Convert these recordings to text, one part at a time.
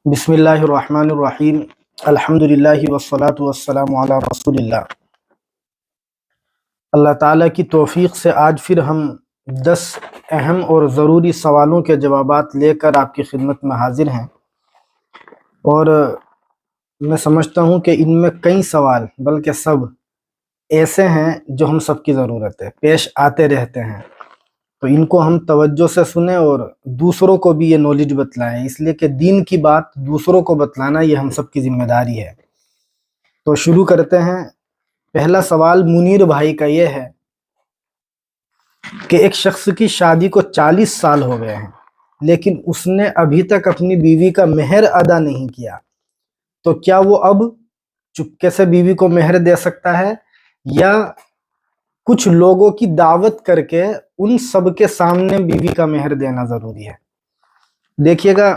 بسم اللہ الرحمن الرحیم الحمدللہ والصلاة والسلام علی رسول اللہ۔ اللہ تعالیٰ کی توفیق سے آج پھر ہم 10 اہم اور ضروری سوالوں کے جوابات لے کر آپ کی خدمت میں حاضر ہیں، اور میں سمجھتا ہوں کہ ان میں کئی سوال بلکہ سب ایسے ہیں جو ہم سب کی ضرورت ہے، پیش آتے رہتے ہیں، تو ان کو ہم توجہ سے سنیں اور دوسروں کو بھی یہ نالج بتلائیں، اس لیے کہ دین کی بات دوسروں کو بتلانا یہ ہم سب کی ذمہ داری ہے۔ تو شروع کرتے ہیں۔ پہلا سوال منیر بھائی کا یہ ہے کہ ایک شخص کی شادی کو 40 سال ہو گئے ہیں لیکن اس نے ابھی تک اپنی بیوی کا مہر ادا نہیں کیا، تو کیا وہ اب چپکے سے بیوی کو مہر دے سکتا ہے یا کچھ لوگوں کی دعوت کر کے ان سب کے سامنے بیوی کا مہر دینا ضروری ہے؟ دیکھیے گا،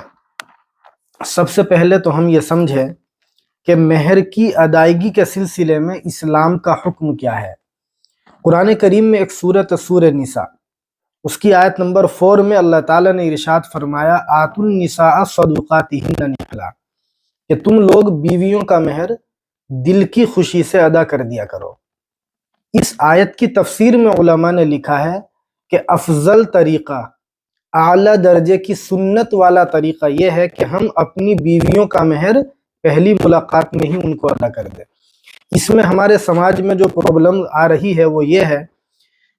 سب سے پہلے تو ہم یہ سمجھیں کہ مہر کی ادائیگی کے سلسلے میں اسلام کا حکم کیا ہے۔ قرآن کریم میں ایک سورۃ سورہ نساء، اس کی آیت نمبر 4 میں اللہ تعالیٰ نے ارشاد فرمایا آتوا النساء صدقاتہن نحلا، کہ تم لوگ بیویوں کا مہر دل کی خوشی سے ادا کر دیا کرو۔ اس آیت کی تفسیر میں علماء نے لکھا ہے کہ افضل طریقہ، اعلیٰ درجے کی سنت والا طریقہ یہ ہے کہ ہم اپنی بیویوں کا مہر پہلی ملاقات میں ہی ان کو ادا کر دیں۔ اس میں ہمارے سماج میں جو پرابلم آ رہی ہے وہ یہ ہے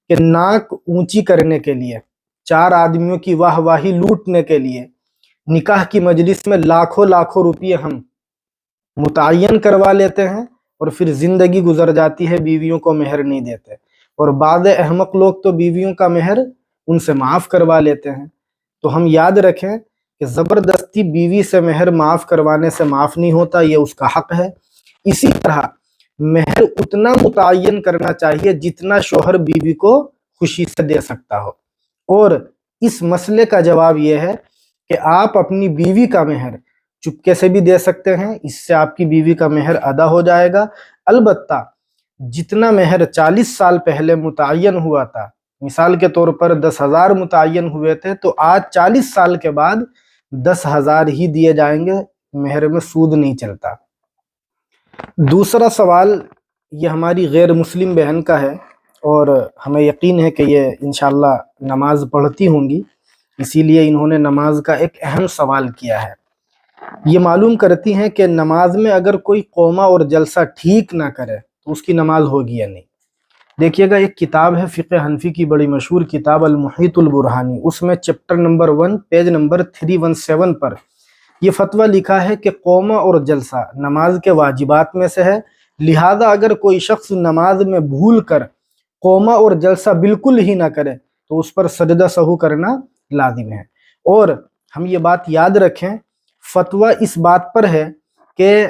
کہ ناک اونچی کرنے کے لیے، 4 آدمیوں کی واہ واہی لوٹنے کے لیے نکاح کی مجلس میں لاکھوں لاکھوں روپیے ہم متعین کروا لیتے ہیں اور پھر زندگی گزر جاتی ہے، بیویوں کو مہر نہیں دیتے، اور بعض احمق لوگ تو بیویوں کا مہر ان سے معاف کروا لیتے ہیں۔ تو ہم یاد رکھیں کہ زبردستی بیوی سے مہر معاف کروانے سے معاف نہیں ہوتا، یہ اس کا حق ہے۔ اسی طرح مہر اتنا متعین کرنا چاہیے جتنا شوہر بیوی کو خوشی سے دے سکتا ہو، اور اس مسئلے کا جواب یہ ہے کہ آپ اپنی بیوی کا مہر چپکے سے بھی دے سکتے ہیں، اس سے آپ کی بیوی کا مہر ادا ہو جائے گا۔ البتہ جتنا مہر 40 سال پہلے متعین ہوا تھا، مثال کے طور پر 10,000 متعین ہوئے تھے، تو آج 40 سال کے بعد 10,000 ہی دیے جائیں گے، مہر میں سود نہیں چلتا۔ دوسرا سوال یہ ہماری غیر مسلم بہن کا ہے، اور ہمیں یقین ہے کہ یہ انشاءاللہ نماز پڑھتی ہوں گی، اسی لیے انہوں نے نماز کا ایک اہم سوال کیا ہے۔ یہ معلوم کرتی ہیں کہ نماز میں اگر کوئی قومہ اور جلسہ ٹھیک نہ کرے تو اس کی نماز ہوگی یا نہیں۔ دیکھیے گا، ایک کتاب ہے فقہ حنفی کی بڑی مشہور کتاب المحیط البرہانی، اس میں چیپٹر نمبر 1 پیج نمبر 317 پر یہ فتویٰ لکھا ہے کہ قومہ اور جلسہ نماز کے واجبات میں سے ہے، لہذا اگر کوئی شخص نماز میں بھول کر قومہ اور جلسہ بالکل ہی نہ کرے تو اس پر سجدہ سہو کرنا لازم ہے۔ اور ہم یہ بات یاد رکھیں، فتویٰ اس بات پر ہے کہ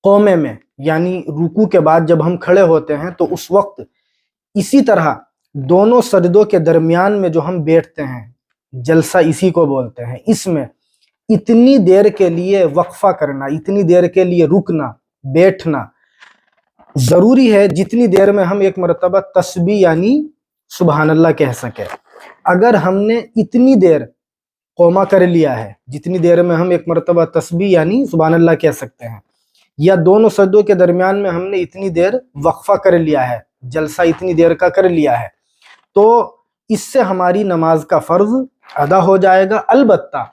قومے میں یعنی رکوع کے بعد جب ہم کھڑے ہوتے ہیں تو اس وقت اسی طرح دونوں سجدوں کے درمیان میں جو ہم بیٹھتے ہیں، جلسہ اسی کو بولتے ہیں، اس میں اتنی دیر کے لیے وقفہ کرنا، اتنی دیر کے لیے رکنا، بیٹھنا ضروری ہے جتنی دیر میں ہم ایک مرتبہ تسبیح یعنی سبحان اللہ کہہ سکے۔ اگر ہم نے اتنی دیر قومہ کر لیا ہے جتنی دیر میں ہم ایک مرتبہ تسبیح یعنی سبحان اللہ کہہ سکتے ہیں، یا دونوں سجدوں کے درمیان میں ہم نے اتنی دیر وقفہ کر لیا ہے، جلسہ اتنی دیر کا کر لیا ہے، تو اس سے ہماری نماز کا فرض ادا ہو جائے گا۔ البتہ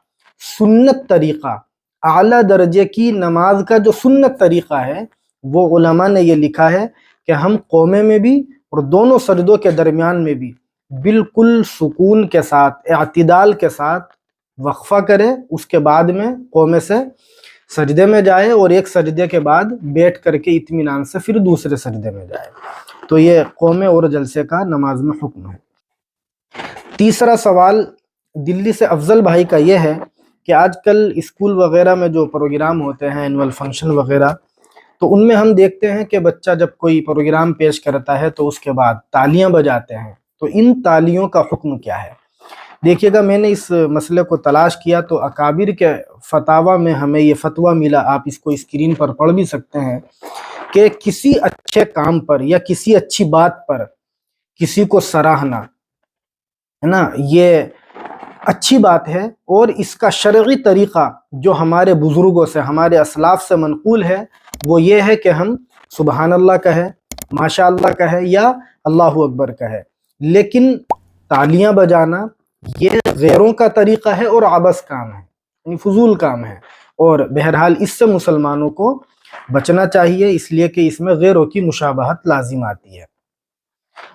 سنت طریقہ، اعلیٰ درجے کی نماز کا جو سنت طریقہ ہے، وہ علماء نے یہ لکھا ہے کہ ہم قومے میں بھی اور دونوں سجدوں کے درمیان میں بھی بالکل سکون کے ساتھ، اعتدال کے ساتھ وقفہ کرے، اس کے بعد میں قومے سے سجدے میں جائے، اور ایک سجدے کے بعد بیٹھ کر کے اطمینان سے پھر دوسرے سجدے میں جائے۔ تو یہ قومے اور جلسے کا نماز میں حکم ہے۔ تیسرا سوال دلی سے افضل بھائی کا یہ ہے کہ آج کل اسکول وغیرہ میں جو پروگرام ہوتے ہیں، اینول فنکشن وغیرہ، تو ان میں ہم دیکھتے ہیں کہ بچہ جب کوئی پروگرام پیش کرتا ہے تو اس کے بعد تالیاں بجاتے ہیں، تو ان تالیوں کا حکم کیا ہے؟ دیکھیے گا، میں نے اس مسئلے کو تلاش کیا تو اکابر کے فتاویٰ میں ہمیں یہ فتویٰ ملا، آپ اس کو اسکرین پر پڑھ بھی سکتے ہیں، کہ کسی اچھے کام پر یا کسی اچھی بات پر کسی کو سراہنا ہے نا، یہ اچھی بات ہے، اور اس کا شرعی طریقہ جو ہمارے بزرگوں سے، ہمارے اسلاف سے منقول ہے، وہ یہ ہے کہ ہم سبحان اللہ کہے، ماشاء اللہ کہے، یا اللہ اکبر کہے. لیکن تالیاں بجانا یہ غیروں کا طریقہ ہے اور عبث کام ہے، یعنی فضول کام ہے، اور بہرحال اس سے مسلمانوں کو بچنا چاہیے، اس لیے کہ اس میں غیروں کی مشابہت لازم آتی ہے.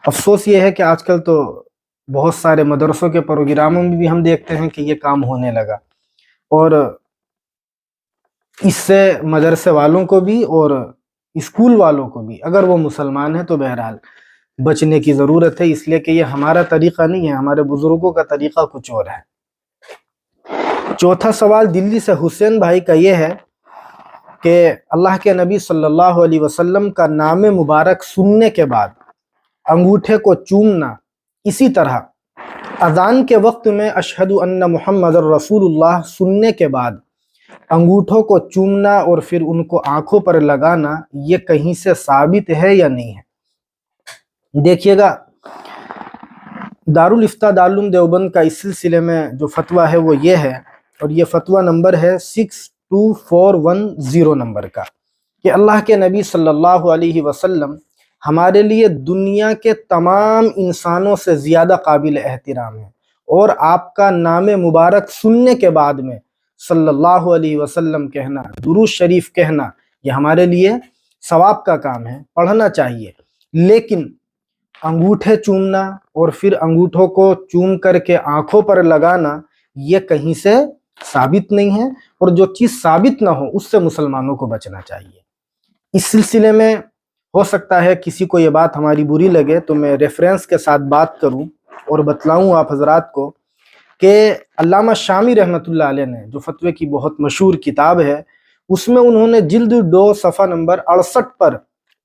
افسوس یہ ہے کہ آج کل تو بہت سارے مدرسوں کے پروگراموں میں بھی ہم دیکھتے ہیں کہ یہ کام ہونے لگا، اور اس سے مدرسے والوں کو بھی اور اسکول والوں کو بھی، اگر وہ مسلمان ہیں تو بہرحال بچنے کی ضرورت ہے، اس لیے کہ یہ ہمارا طریقہ نہیں ہے، ہمارے بزرگوں کا طریقہ کچھ اور ہے. چوتھا سوال دلی سے حسین بھائی کا یہ ہے کہ اللہ کے نبی صلی اللہ علیہ وسلم کا نام مبارک سننے کے بعد انگوٹھے کو چومنا، اسی طرح اذان کے وقت میں اشہد ان محمد رسول اللہ سننے کے بعد انگوٹھوں کو چومنا اور پھر ان کو آنکھوں پر لگانا، یہ کہیں سے ثابت ہے یا نہیں ہے؟ دیکھیے گا، دارالفتاء دارالعلوم دیوبند کا اس سلسلے میں جو فتویٰ ہے وہ یہ ہے، اور یہ فتویٰ نمبر ہے 62410 نمبر کا، کہ اللہ کے نبی صلی اللہ علیہ وسلم ہمارے لیے دنیا کے تمام انسانوں سے زیادہ قابل احترام ہے، اور آپ کا نام مبارک سننے کے بعد میں صلی اللہ علیہ وسلم کہنا، درود شریف کہنا، یہ ہمارے لیے ثواب کا کام ہے، پڑھنا چاہیے. لیکن انگوٹھے چومنا اور پھر انگوٹھوں کو چوم کر کے آنکھوں پر لگانا، یہ کہیں سے ثابت نہیں ہے، اور جو چیز ثابت نہ ہو اس سے مسلمانوں کو بچنا چاہیے. اس سلسلے میں ہو سکتا ہے کسی کو یہ بات ہماری بری لگے، تو میں ریفرنس کے ساتھ بات کروں اور بتلاؤں آپ حضرات کو کہ علامہ شامی رحمۃ اللہ علیہ نے جو فتوے کی بہت مشہور کتاب ہے، اس میں انہوں نے جلد 2 صفحہ نمبر 68 پر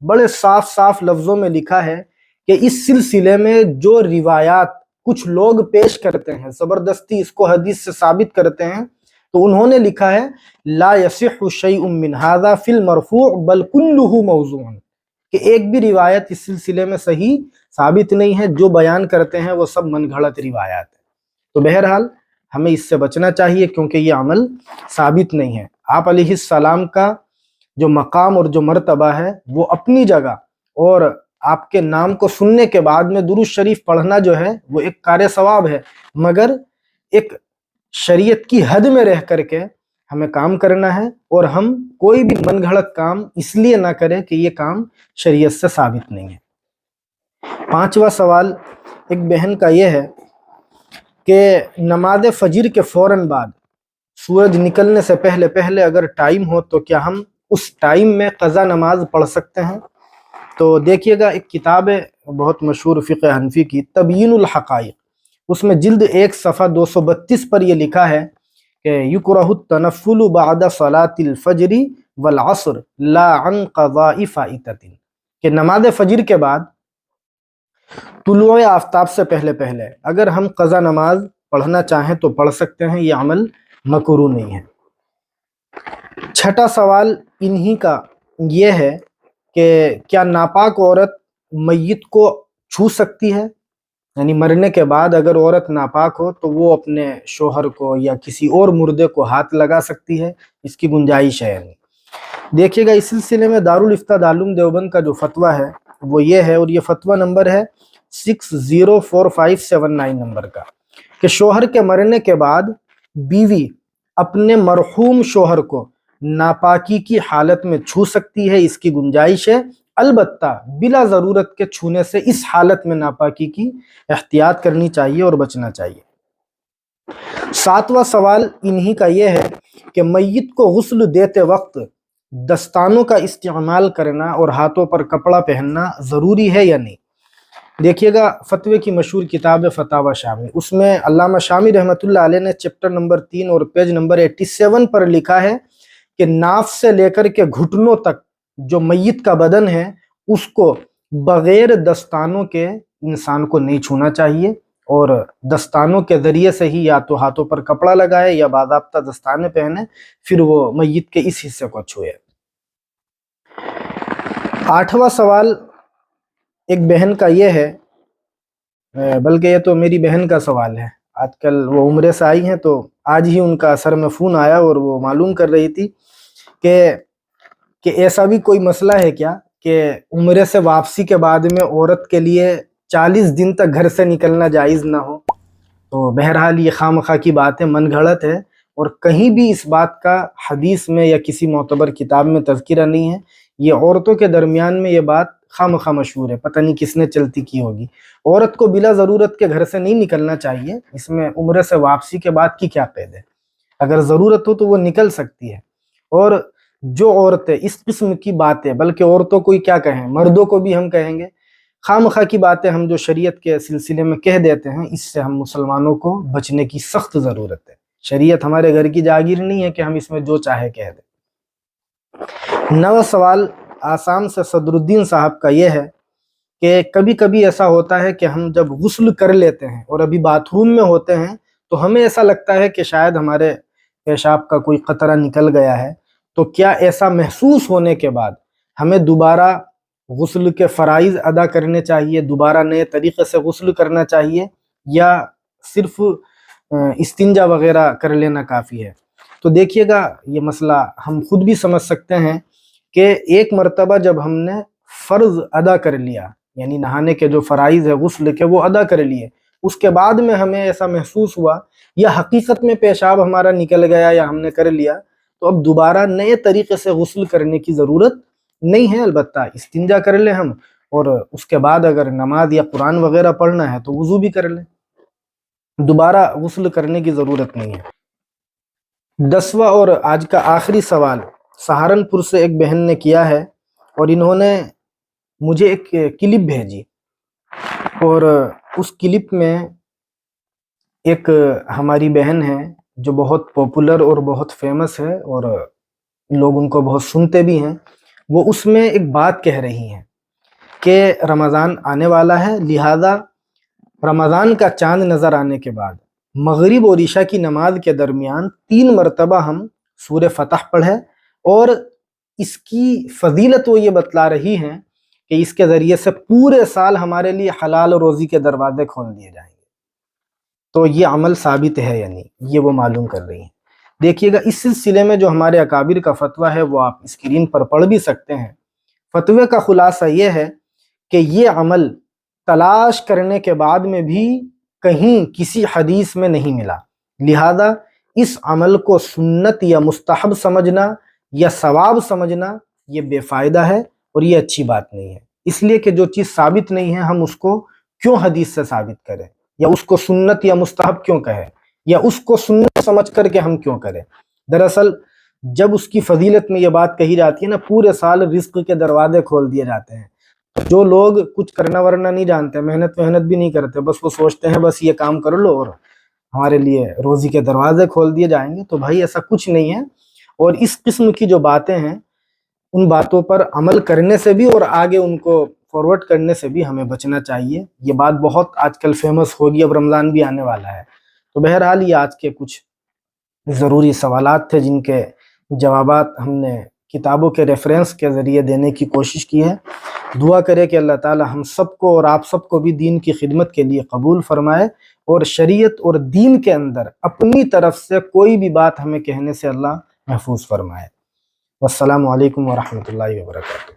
بڑے صاف صاف لفظوں میں لکھا ہے کہ اس سلسلے میں جو روایات کچھ لوگ پیش کرتے ہیں، زبردستی اس کو حدیث سے ثابت کرتے ہیں، تو انہوں نے لکھا ہے لا يصح شيء من هذا في المرفوع بل كله موضوع، کہ ایک بھی روایت اس سلسلے میں صحیح ثابت نہیں ہے، جو بیان کرتے ہیں وہ سب من گھڑت روایات ہیں. تو بہرحال ہمیں اس سے بچنا چاہیے، کیونکہ یہ عمل ثابت نہیں ہے. آپ علیہ السلام کا جو مقام اور جو مرتبہ ہے وہ اپنی جگہ، اور آپ کے نام کو سننے کے بعد میں درود شریف پڑھنا جو ہے وہ ایک کار ثواب ہے، مگر ایک شریعت کی حد میں رہ کر کے ہمیں کام کرنا ہے، اور ہم کوئی بھی من گھڑت کام اس لیے نہ کریں کہ یہ کام شریعت سے ثابت نہیں ہے. پانچواں سوال ایک بہن کا یہ ہے کہ نماز فجر کے فوراً بعد سورج نکلنے سے پہلے اگر ٹائم ہو تو کیا ہم اس ٹائم میں قضا نماز پڑھ سکتے ہیں؟ تو دیکھیے گا، ایک کتاب ہے بہت مشہور فقہ حنفی کی، تبیین الحقائق، اس میں جلد 1 صفحہ 232 پر یہ لکھا ہے کہ یکرہ التنفل بعد صلاة الفجر والعصر لا عن قضاء فائتۃ، کہ نماز فجر کے بعد طلوع آفتاب سے پہلے اگر ہم قضا نماز پڑھنا چاہیں تو پڑھ سکتے ہیں، یہ عمل مکروہ نہیں ہے. چھٹا سوال انہی کا یہ ہے کہ کیا ناپاک عورت میت کو چھو سکتی ہے؟ یعنی مرنے کے بعد اگر عورت ناپاک ہو تو وہ اپنے شوہر کو یا کسی اور مردے کو ہاتھ لگا سکتی ہے، اس کی گنجائش ہے نہیں. دیکھیے گا، اس سلسلے میں دارالفتاء دارالعلوم دیوبند کا جو فتویٰ ہے وہ یہ ہے، اور یہ فتویٰ نمبر ہے 60457 نمبر کا، کہ شوہر کے مرنے کے بعد بیوی اپنے مرحوم شوہر کو ناپاکی کی حالت میں چھو سکتی ہے، اس کی گنجائش ہے، البتہ بلا ضرورت کے چھونے سے اس حالت میں ناپاکی کی احتیاط کرنی چاہیے اور بچنا چاہیے. ساتواں سوال انہی کا یہ ہے کہ میت کو غسل دیتے وقت دستانوں کا استعمال کرنا اور ہاتھوں پر کپڑا پہننا ضروری ہے یا نہیں؟ دیکھیے گا، فتوے کی مشہور کتاب ہے فتاوی شامی، اس میں علامہ شامی رحمۃ اللہ علیہ نے چیپٹر نمبر 3 اور پیج نمبر 87 پر لکھا ہے کہ ناف سے لے کر کے گھٹنوں تک جو میت کا بدن ہے اس کو بغیر دستانوں کے انسان کو نہیں چھونا چاہیے، اور دستانوں کے ذریعے سے ہی یا تو ہاتھوں پر کپڑا لگائے یا باضابطہ دستانے پہنے، پھر وہ میت کے اس حصے کو چھوئے. آٹھواں سوال ایک بہن کا یہ ہے، بلکہ یہ تو میری بہن کا سوال ہے، آج کل وہ عمرے سے آئی ہیں، تو آج ہی ان کا سر میں فون آیا اور وہ معلوم کر رہی تھی کہ ایسا بھی کوئی مسئلہ ہے کیا کہ عمرے سے واپسی کے بعد میں عورت کے لیے 40 دن تک گھر سے نکلنا جائز نہ ہو۔ تو بہرحال یہ خواہ مخواہ کی بات ہے، من گھڑت ہے، اور کہیں بھی اس بات کا حدیث میں یا کسی معتبر کتاب میں تذکرہ نہیں ہے۔ یہ عورتوں کے درمیان میں یہ بات خواہ مخواہ مشہور ہے، پتہ نہیں کس نے چلتی کی ہوگی۔ عورت کو بلا ضرورت کے گھر سے نہیں نکلنا چاہیے، اس میں عمرے سے واپسی کے بعد کی کیا قید ہے؟ اگر ضرورت ہو تو وہ نکل سکتی ہے۔ اور جو عورتیں اس قسم کی باتیں، بلکہ عورتوں کو ہی کیا کہیں، مردوں کو بھی ہم کہیں گے، خواہ مخواہ کی باتیں ہم جو شریعت کے سلسلے میں کہہ دیتے ہیں، اس سے ہم مسلمانوں کو بچنے کی سخت ضرورت ہے۔ شریعت ہمارے گھر کی جاگیر نہیں ہے کہ ہم اس میں جو چاہے کہہ دیں۔ نواں سوال آسام سے صدر الدین صاحب کا یہ ہے کہ کبھی کبھی ایسا ہوتا ہے کہ ہم جب غسل کر لیتے ہیں اور ابھی باتھ روم میں ہوتے ہیں تو ہمیں ایسا لگتا ہے کہ شاید ہمارے پیشاب کا کوئی قطرہ نکل گیا ہے، تو کیا ایسا محسوس ہونے کے بعد ہمیں دوبارہ غسل کے فرائض ادا کرنے چاہیے، دوبارہ نئے طریقے سے غسل کرنا چاہیے، یا صرف استنجا وغیرہ کر لینا کافی ہے؟ تو دیکھیے گا، یہ مسئلہ ہم خود بھی سمجھ سکتے ہیں کہ ایک مرتبہ جب ہم نے فرض ادا کر لیا، یعنی نہانے کے جو فرائض ہے غسل کے وہ ادا کر لیے، اس کے بعد میں ہمیں ایسا محسوس ہوا یا حقیقت میں پیشاب ہمارا نکل گیا یا ہم نے کر لیا، تو اب دوبارہ نئے طریقے سے غسل کرنے کی ضرورت نہیں ہے۔ البتہ استنجا کر لیں ہم، اور اس کے بعد اگر نماز یا قرآن وغیرہ پڑھنا ہے تو وضو بھی کر لیں، دوبارہ غسل کرنے کی ضرورت نہیں ہے۔ 10واں اور آج کا آخری سوال سہارنپور سے ایک بہن نے کیا ہے، اور انہوں نے مجھے ایک کلپ بھیجی، اور اس کلپ میں ایک ہماری بہن ہے جو بہت پاپولر اور بہت فیمس ہے اور لوگ ان کو بہت سنتے بھی ہیں، وہ اس میں ایک بات کہہ رہی ہیں کہ رمضان آنے والا ہے، لہذا رمضان کا چاند نظر آنے کے بعد مغرب اور عشاء کی نماز کے درمیان 3 مرتبہ ہم سورہ فتح پڑھیں، اور اس کی فضیلت وہ یہ بتلا رہی ہیں کہ اس کے ذریعے سے پورے سال ہمارے لیے حلال روزی کے دروازے کھول دیے جائیں گے۔ تو یہ عمل ثابت ہے یا نہیں، یہ وہ معلوم کر رہی ہیں۔ دیکھیے گا، اس سلسلے میں جو ہمارے اکابر کا فتویٰ ہے وہ آپ اسکرین پر پڑھ بھی سکتے ہیں۔ فتوے کا خلاصہ یہ ہے کہ یہ عمل تلاش کرنے کے بعد میں بھی کہیں کسی حدیث میں نہیں ملا، لہذا اس عمل کو سنت یا مستحب سمجھنا یا ثواب سمجھنا یہ بے فائدہ ہے اور یہ اچھی بات نہیں ہے، اس لیے کہ جو چیز ثابت نہیں ہے ہم اس کو کیوں حدیث سے ثابت کریں، یا اس کو سنت یا مستحب کیوں کہیں، یا اس کو سنت سمجھ کر کے ہم کیوں کریں۔ دراصل جب اس کی فضیلت میں یہ بات کہی جاتی ہے نا، پورے سال رزق کے دروازے کھول دیے جاتے ہیں، جو لوگ کچھ کرنا ورنا نہیں جانتے، محنت بھی نہیں کرتے، بس وہ سوچتے ہیں بس یہ کام کر لو اور ہمارے لیے روزی کے دروازے کھول دیے جائیں گے، تو بھائی ایسا کچھ نہیں ہے۔ اور اس قسم کی جو باتیں ہیں ان باتوں پر عمل کرنے سے بھی اور آگے ان کو فارورڈ کرنے سے بھی ہمیں بچنا چاہیے۔ یہ بات بہت آج کل فیمس ہوگی، اب رمضان بھی آنے والا ہے، تو بہرحال یہ آج کے کچھ ضروری سوالات تھے جن کے جوابات ہم نے کتابوں کے ریفرنس کے ذریعے دینے کی کوشش کی ہے۔ دعا کرے کہ اللہ تعالی ہم سب کو اور آپ سب کو بھی دین کی خدمت کے لیے قبول فرمائے، اور شریعت اور دین کے اندر اپنی طرف سے کوئی بھی بات ہمیں کہنے سے اللہ محفوظ فرمائے۔ والسلام علیکم ورحمۃ اللہ وبرکاتہ۔